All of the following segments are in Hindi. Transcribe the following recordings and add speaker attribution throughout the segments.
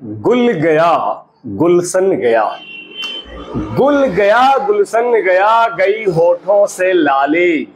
Speaker 1: गुल गया गुलशन गया, गुल गया गुलशन गया, गई होठों से लाली।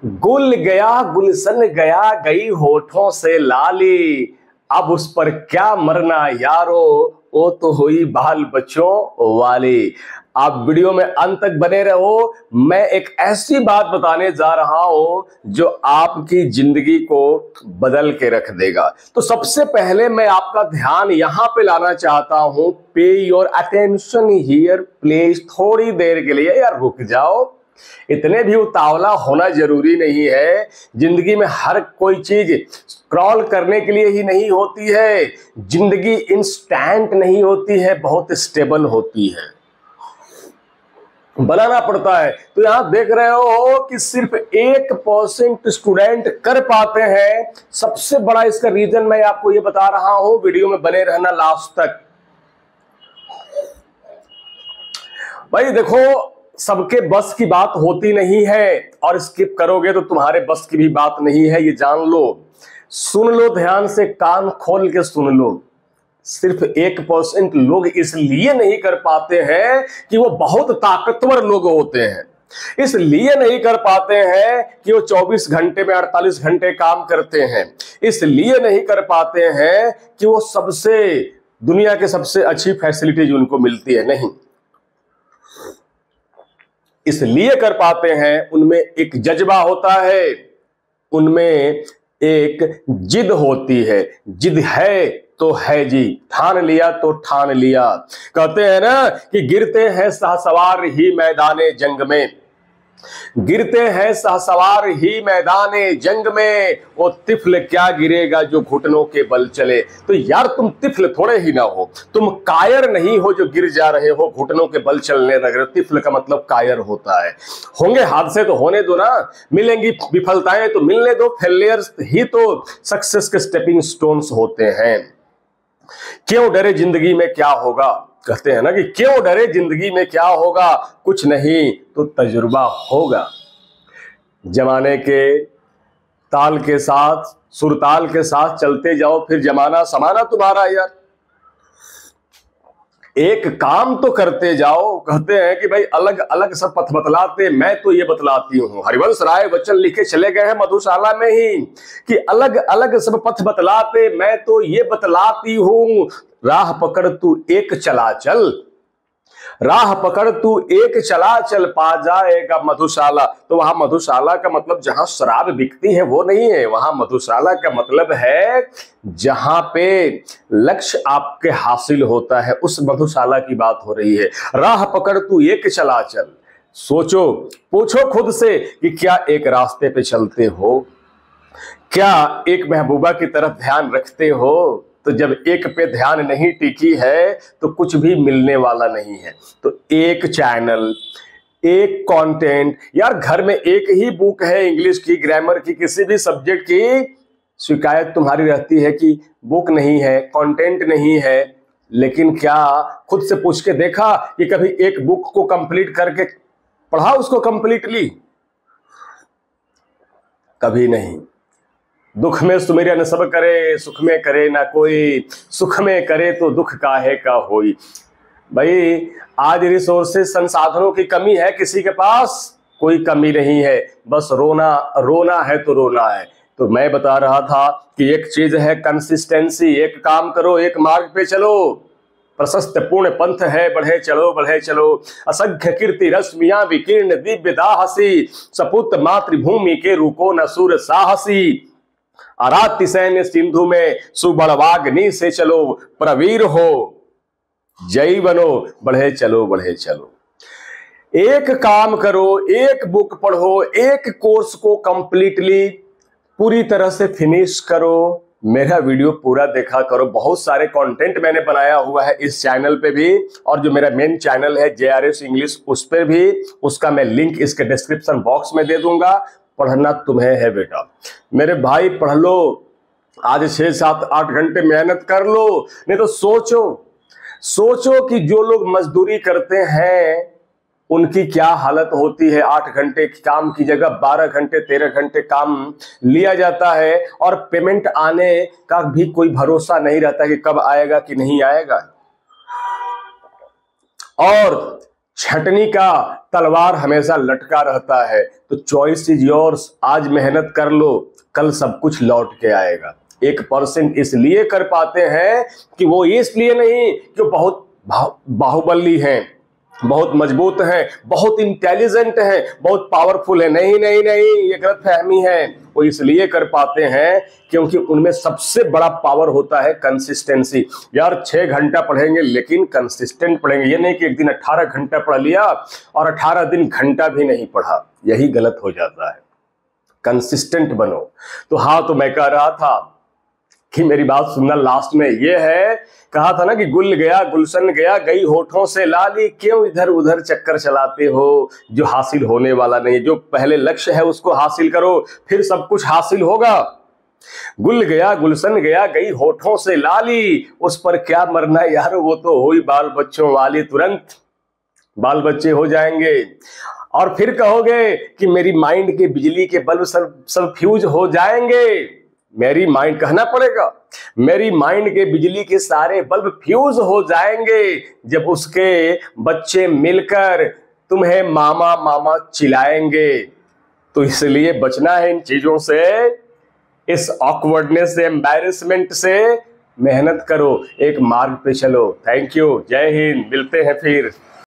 Speaker 1: गुल गया गुलशन गया, गई होठों से लाली। अब उस पर क्या मरना यारो, वो तो हुई बाल बच्चों वाली। आप वीडियो में अंत तक बने रहो। मैं एक ऐसी बात बताने जा रहा हूं जो आपकी जिंदगी को बदल के रख देगा। तो सबसे पहले मैं आपका ध्यान यहां पे लाना चाहता हूं। पे योर अटेंशन हियर प्लीज। थोड़ी देर के लिए यार रुक जाओ, इतने भी उतावला होना जरूरी नहीं है। जिंदगी में हर कोई चीज स्क्रॉल करने के लिए ही नहीं होती है। जिंदगी इंस्टेंट नहीं होती है, बहुत स्टेबल होती है, बनाना पड़ता है। तो यहां देख रहे हो कि सिर्फ 1% स्टूडेंट कर पाते हैं। सबसे बड़ा इसका रीजन मैं आपको ये बता रहा हूं, वीडियो में बने रहना लास्ट तक। भाई देखो, सबके बस की बात होती नहीं है, और स्किप करोगे तो तुम्हारे बस की भी बात नहीं है, ये जान लो। सुन लो ध्यान से, कान खोल के सुन लो। सिर्फ 1% लोग इसलिए नहीं कर पाते हैं कि वो बहुत ताकतवर लोग होते हैं, इसलिए नहीं कर पाते हैं कि वो 24 घंटे में 48 घंटे काम करते हैं, इसलिए नहीं कर पाते हैं कि वो सबसे दुनिया के सबसे अच्छी फैसिलिटीज उनको मिलती है, नहीं। इसलिए कर पाते हैं, उनमें एक जज्बा होता है, उनमें एक जिद होती है। जिद है तो है जी, ठान लिया तो ठान लिया। कहते हैं ना कि गिरते हैं सहसवार ही मैदाने जंग में, गिरते हैं सहसवार ही मैदाने जंग में, वो तिफल क्या गिरेगा जो घुटनों के बल चले। तो यार तुम तिफल थोड़े ही ना हो, तुम कायर नहीं हो जो गिर जा रहे हो, घुटनों के बल चलने लग रहे हो। तिफल का मतलब कायर होता है। होंगे हादसे तो होने दो ना, मिलेंगी विफलताएं तो मिलने दो। फेलियर्स ही तो सक्सेस के स्टेपिंग स्टोन्स होते हैं। क्यों डरे जिंदगी में क्या होगा, कहते हैं ना कि क्यों डरे जिंदगी में क्या होगा, कुछ नहीं तो तजुर्बा होगा। जमाने के ताल के साथ, सुरताल के साथ चलते जाओ, फिर जमाना समाना तुम्हारा। यार एक काम तो करते जाओ। कहते हैं कि भाई अलग अलग सब पथ बतलाते, मैं तो ये बतलाती हूं। हरिवंश राय वचन लिखे चले गए हैं मधुशाला में ही कि अलग अलग सब पथ बतलाते, मैं तो ये बतलाती हूं। राह पकड़ तू एक चला चल, राह पकड़ तू एक चला चल, पा जाएगा मधुशाला। तो वहां मधुशाला का मतलब जहां शराब बिकती है वो नहीं है, वहां मधुशाला का मतलब है जहां पे लक्ष्य आपके हासिल होता है, उस मधुशाला की बात हो रही है। राह पकड़ तू एक चला चल। सोचो, पूछो खुद से कि क्या एक रास्ते पे चलते हो, क्या एक महबूबा की तरफ ध्यान रखते हो। तो जब एक पे ध्यान नहीं टिकी है तो कुछ भी मिलने वाला नहीं है। तो एक चैनल, एक कंटेंट, यार घर में एक ही बुक है इंग्लिश की, ग्रामर की, किसी भी सब्जेक्ट की, शिकायत तुम्हारी रहती है कि बुक नहीं है, कंटेंट नहीं है। लेकिन क्या खुद से पूछ के देखा कि कभी एक बुक को कंप्लीट करके पढ़ा उसको कंप्लीटली? कभी नहीं। दुख में सुमिरन सब करे, सुख में करे ना कोई, सुख में करे तो दुख काहे का होई। भाई आज रिसोर्सेज, संसाधनों की कमी है किसी के पास? कोई कमी नहीं है, बस रोना रोना है तो रोना है। तो मैं बता रहा था कि एक चीज है कंसिस्टेंसी। एक काम करो, एक मार्ग पे चलो, प्रशस्त पूर्ण पंथ है, बढ़े चलो बढ़े चलो। असंख्य कीर्ति रश्मियां विकीर्ण दिव्य दाहसी, सपुत मातृभूमि के रुको न सूर साहसी। आराध्य सैन्य सिंधु में सुबड़वाग्नि से चलो, प्रवीर हो जय बनो, बढ़े चलो बढ़े चलो। एक काम करो, एक बुक पढ़ो, एक कोर्स को कंप्लीटली पूरी तरह से फिनिश करो। मेरा वीडियो पूरा देखा करो। बहुत सारे कंटेंट मैंने बनाया हुआ है इस चैनल पे भी, और जो मेरा मेन चैनल है JRS इंग्लिश, उस पर भी, उसका मैं लिंक इसके डिस्क्रिप्शन बॉक्स में दे दूंगा। पढ़ना तुम्हें है बेटा, मेरे भाई पढ़ लो। आज 6, 7, 8 घंटे मेहनत कर लो। नहीं तो सोचो कि जो लोग मजदूरी करते हैं उनकी क्या हालत होती है। 8 घंटे काम की जगह 12 घंटे 13 घंटे काम लिया जाता है और पेमेंट आने का भी कोई भरोसा नहीं रहता कि कब आएगा कि नहीं आएगा। और छटनी का तलवार हमेशा लटका रहता है। तो चॉइस इज योर्स। आज मेहनत कर लो, कल सब कुछ लौट के आएगा। 1% इसलिए कर पाते हैं कि वो इसलिए नहीं कि वो बहुत बाहुबली हैं, बहुत मजबूत हैं, बहुत इंटेलिजेंट हैं, बहुत पावरफुल है। नहीं नहीं नहीं, ये गलत फहमी है। वो इसलिए कर पाते हैं क्योंकि उनमें सबसे बड़ा पावर होता है कंसिस्टेंसी। यार 6 घंटा पढ़ेंगे लेकिन कंसिस्टेंट पढ़ेंगे। ये नहीं कि एक दिन 18 घंटा पढ़ लिया और 18 दिन घंटा भी नहीं पढ़ा, यही गलत हो जाता है। कंसिस्टेंट बनो। तो हाँ, तो मैं कह रहा था कि मेरी बात सुनना लास्ट में ये है, कहा था ना कि गुल गया गुलशन गया गई होठों से लाली, क्यों इधर उधर चक्कर चलाते हो जो हासिल होने वाला नहीं। जो पहले लक्ष्य है उसको हासिल करो, फिर सब कुछ हासिल होगा। गुल गया गुलशन गया गई होठों से लाली, उस पर क्या मरना यार, वो तो हुई बाल बच्चों वाली, तुरंत बाल बच्चे हो जाएंगे। और फिर कहोगे कि मेरी माइंड के बिजली के बल्ब सब फ्यूज हो जाएंगे। मेरी माइंड कहना पड़ेगा, मेरी माइंड के बिजली के सारे बल्ब फ्यूज हो जाएंगे जब उसके बच्चे मिलकर तुम्हें मामा मामा चिल्लाएंगे। तो इसलिए बचना है इन चीजों से, इस ऑकवर्डनेस से, एम्बैरेसमेंट से। मेहनत करो, एक मार्ग पे चलो। थैंक यू, जय हिंद, मिलते हैं फिर।